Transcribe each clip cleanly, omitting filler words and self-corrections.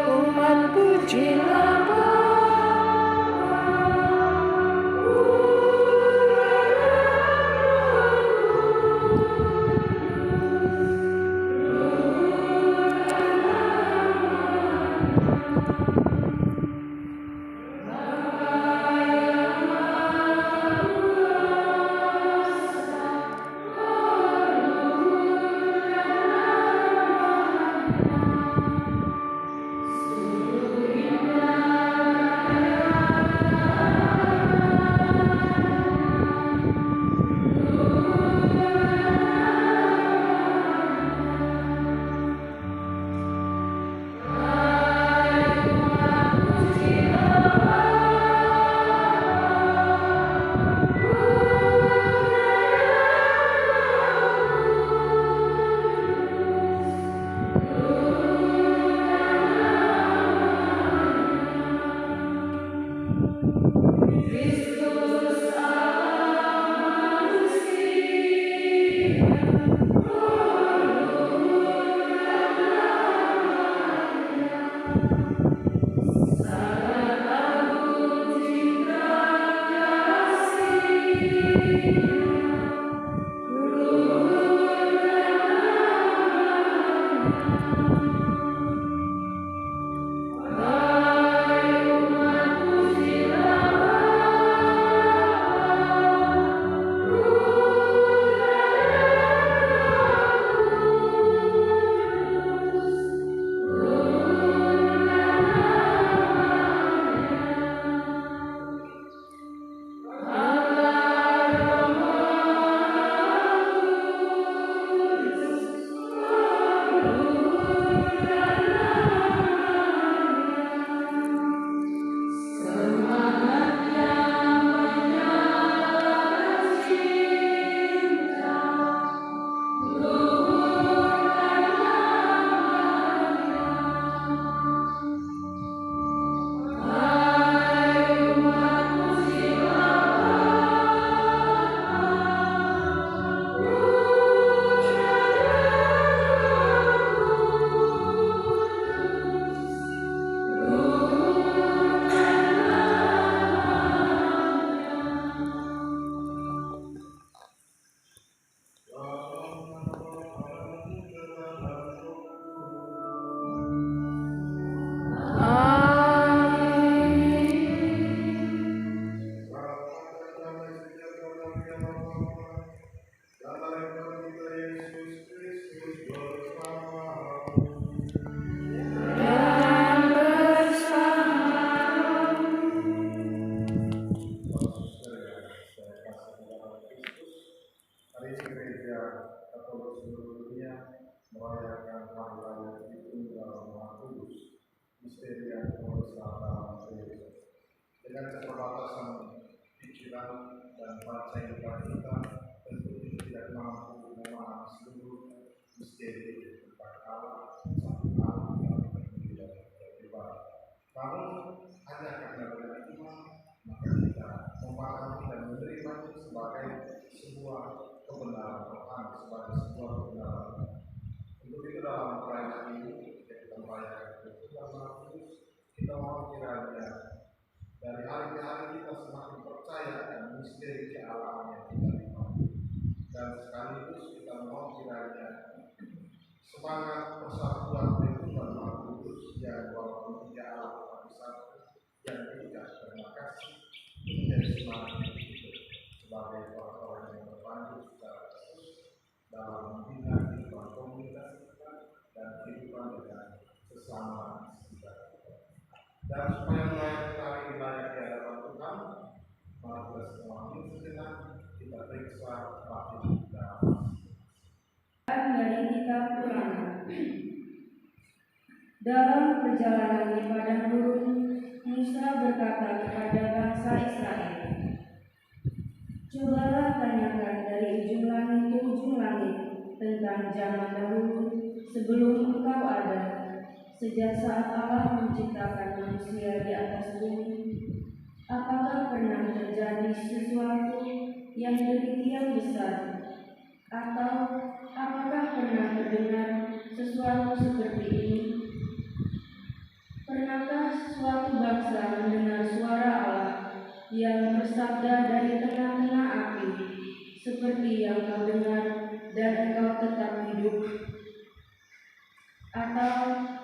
Umat pujilah dengan keterbatasan pikiran dan baca kita tentu tidak mampu memahami seluruh misteri tentang Allah, satu Allah yang tidak terlibat. Namun hanya karena dengan iman maka kita memahami dan menerima itu sebagai sebuah kebenaran Tuhan, sebagai sebuah kebenaran. Untuk itu dalam perayaan ini kita merayakan Tuhan Yesus, kita mau kiranya dari hari ke hari kita semakin percaya dan misteri kealaman yang kita terima, dan sekaligus kita mau kiranya semangat persatuan dengan Tuhan Maha Kudus yang walaupun tidak Allah tapi satu yang tidak terima kasih menjadi semangat hidup sebagai orang-orang yang terpandu secara khusus dalam membina kehidupan komunitas kita dan kehidupan dengan sesama kita. Dan supaya melayani hari wilayah di hadapan Tuhan, maka kita semua ini sejenak kita periksa batin kita. Dari kitab Ulangan. Dalam perjalanan di padang gurun, Musa berkata kepada bangsa Israel, "Cobalah tanyakan dari ujung langit ke ujung langit tentang zaman dahulu sebelum engkau ada, sejak saat Allah menciptakan manusia di atas bumi. Apakah pernah terjadi sesuatu yang demikian besar? Atau apakah pernah terdengar sesuatu seperti engkau dengar dan engkau tetap hidup? Atau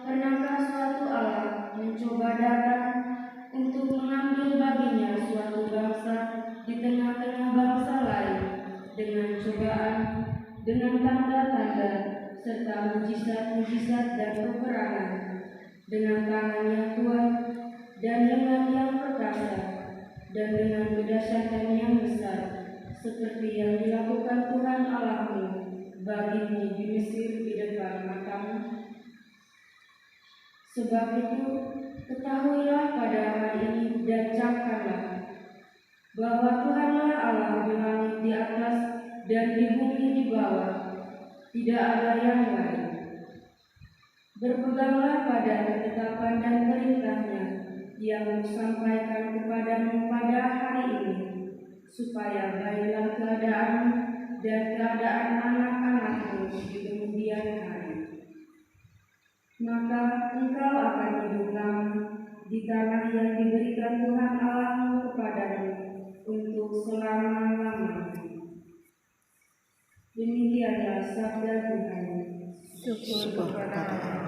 pernahkah suatu Allah mencoba datang untuk mengambil baginya suatu bangsa di tengah-tengah bangsa lain dengan cobaan, dengan tanda-tanda, serta mujizat-mujizat dan peperangan, dengan tangan yang kuat dan lengan yang perkasa, dan dengan kedahsyatan yang besar, seperti yang dilakukan Tuhan Allahmu bagimu di Mesir di depan matamu? Sebab itu, ketahuilah pada hari ini dan camkanlah bahwa Tuhanlah Allah di langit di atas dan di bumi di bawah, tidak ada yang lain. Berpeganglah pada ketetapan dan perintahnya yang disampaikan kepadamu pada hari ini, supaya baiklah keadaanmu dan keadaan anak-anakmu di kemudian hari. Maka engkau akan hidup lama di tanah yang diberikan Tuhan Allahmu kepadamu untuk selama-lamanya. Demikianlah sabda Tuhan. Syukur kepada Allah.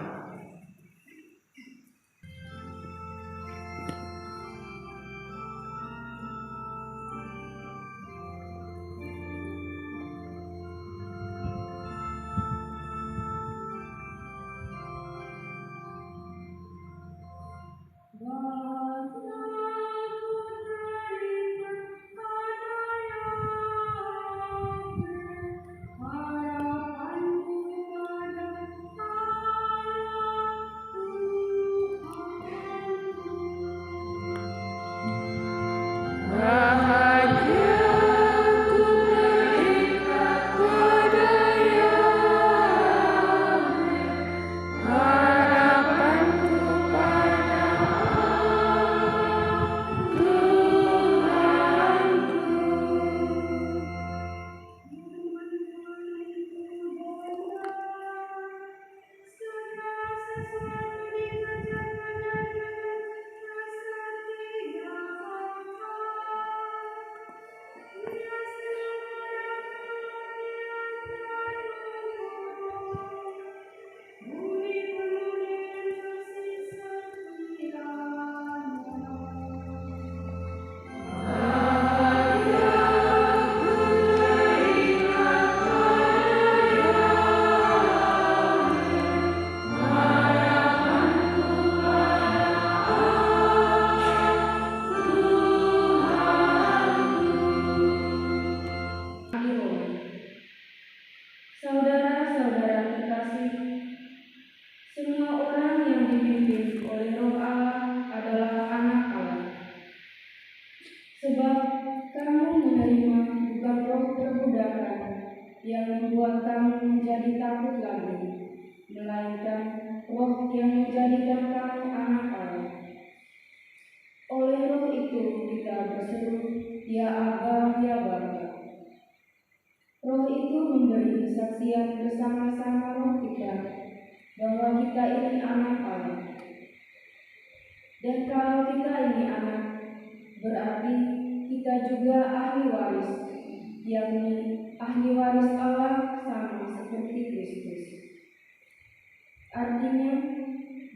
Saudara-saudara terkasih, semua orang yang dipimpin oleh Roh Allah adalah anak Allah. Sebab kamu menerima bukan roh perbudakan yang membuat kamu menjadi takut lagi, melainkan roh yang menjadikan kamu anak Allah. Oleh roh itu kita berseru, ya Aba, ya Bapa. Roh itu memberi kesaksian bersama-sama roh kita bahwa kita ini anak Allah. Dan kalau kita ini anak, berarti kita juga ahli waris, yakni ahli waris Allah sama seperti Kristus. Artinya,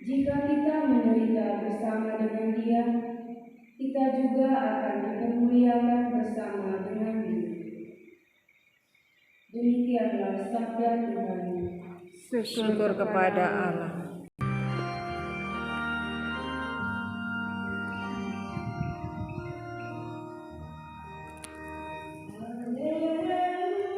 jika kita menderita bersama dengan Dia, kita juga akan dipermuliakan bersama dengan Dia. Demikianlah sabda Tuhan. Syukur kepada Allah. Haleluya.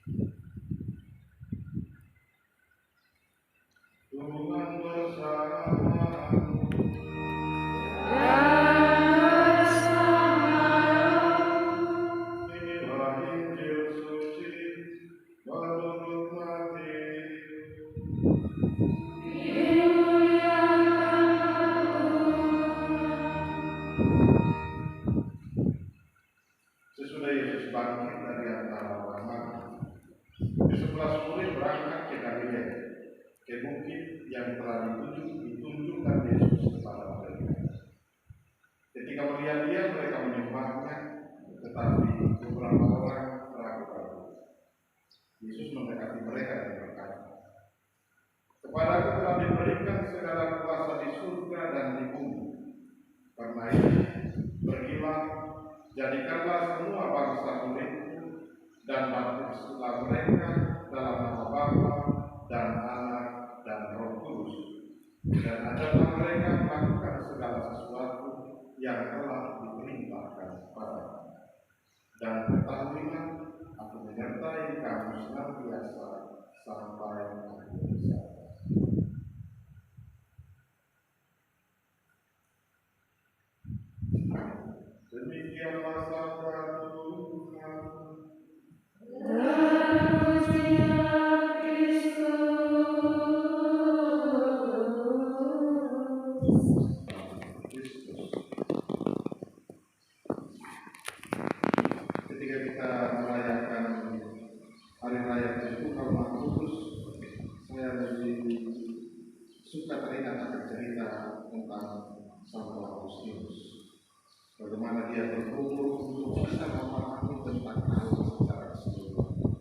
Tuhan bersamamu. Inilah Injil suci menurut Matius. Sesudah Yesus bangkit dari antara orang mati, ke-11 murid berangkat ke Galilea, ke bukit yang telah ditunjukkan Yesus kepada mereka. Ketika melihat dia, mereka menyembahnya, tetapi beberapa orang ragu-ragu. Yesus mendekati mereka dan berkata, "Kepadaku telah diberikan segala kuasa di surga dan di bumi. Karena itu, pergilah, jadikanlah semua bangsa muridku dan baptislah mereka dalam nama Bapa dan Anak dan Roh Kudus. Dan ajarlah mereka melakukan segala sesuatu yang telah diperintahkan kepadaku. Dan ketahuilah, aku menyertai kamu senantiasa sampai akhir zaman." Demikianlah sabda Tuhan. Ketika kita merayakan hari raya Tuhan Maha Kudus, saya lebih suka teringat akan cerita tentang Santo Agustinus. Bagaimana dia bergumul untuk bisa memahami tentang Allah secara keseluruhan.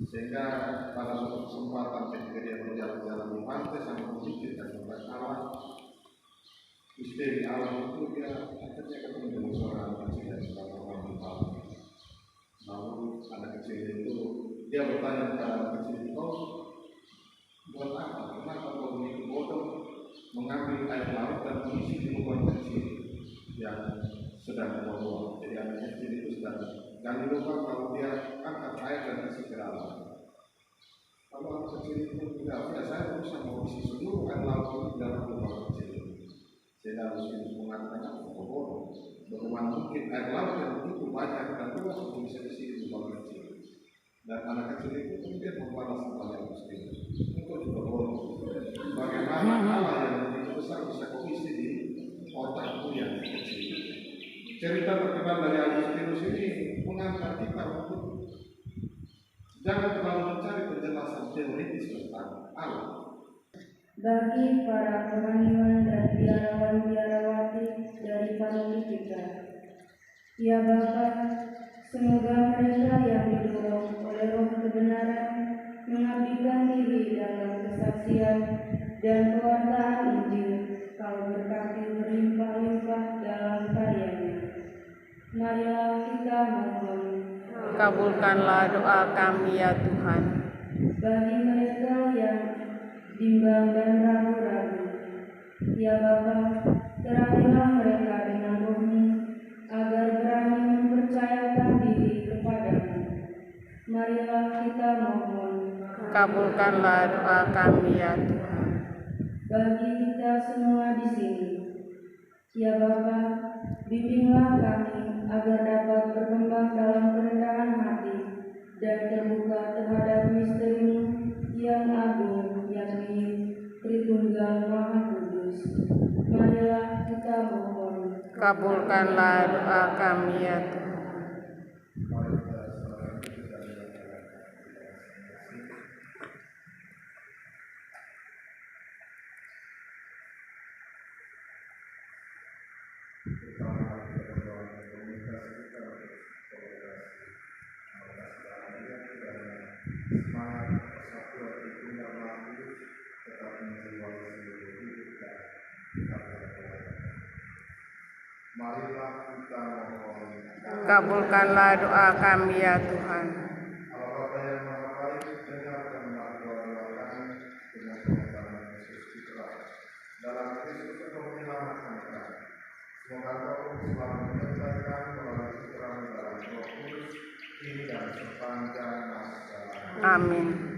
Sehingga pada suatu kesempatan ketika dia berjalan-jalan di pantai sampai berpikir dan tentang Allah, misteri Allah itu, dia akhirnya ketemu dengan seorang anak kecil yang sedang bermain. Lalu anak kecil itu, dia bertanya kepada anak kecil itu, "Kau buat apa? Kenapa kau begitu bodoh mengambil air laut dan mengisi di lubang kecil yang sedang berbuah?" Jadi anak kecil itu sedang gali lubang, lalu dia angkat air dan isi ke dalam. Lalu anak kecil itu bilang, "Ya, saya bisa mau isi seluruh air laut itu di dalam lubang kecil." Sehingga Agustinus mengatakan, "Aku bodoh. Bagaimana mungkin air laut yang begitu banyak dan luas untuk bisa isi di lubang kecil?" Dan anak kecil itu kemudian membalas kepada Agustinus, "Engkau juga bodoh. Bagaimana Allah yang begitu besar bisa kau isi di otakmu yang kecil?" Cerita terkenal dari Agustinus ini mengangkat kita untuk jangan terlalu mencari penjelasan teoritis tentang Allah. Bagi para rohaniwan dan biarawan-biarawati dari paroki kita, ya Bapa, semoga mereka yang didorong oleh roh kebenaran mengabdikan diri dalam kesaksian dan pewartaan Injil, Kau berkati berlimpah-limpah dalam karyanya. Marilah kita mohon. Kabulkanlah doa kami ya Tuhan. Bagi mereka yang bimbang dan ragu-ragu, ya Bapa, terapilah mereka dengan roh-Mu agar berani mempercayakan diri kepadamu. Marilah kita mohon. Kabulkanlah doa kami ya Tuhan. Bagi kita semua di sini, ya Bapa, bimbinglah kami agar dapat berkembang dalam kerendahan hati dan terbuka terhadap misteri-Mu yang agung, yakni Tritunggal Maha Kudus. Marilah kita mohon. Kabulkanlah doa kami ya Tuhan. Mari kita serahkan kita dalam pertama kita berdoa komunitas kita untuk komunitas dan semangat persatuan itu Maha Kudus tetap menjiwai seluruh hidup dan karya. Marilah kita mohon. Kabulkanlah doa kami ya Tuhan. Allah Bapa yang Maha Baik, dengarkan doa-doa kami dengan pengorbanan Yesus Kristus. Dalam Kristus Engkau menyelamatkan kami. Semoga Engkau selalu menyertai kami melalui citra dalam Roh Kudus, kini dan sepanjang masa. Amin.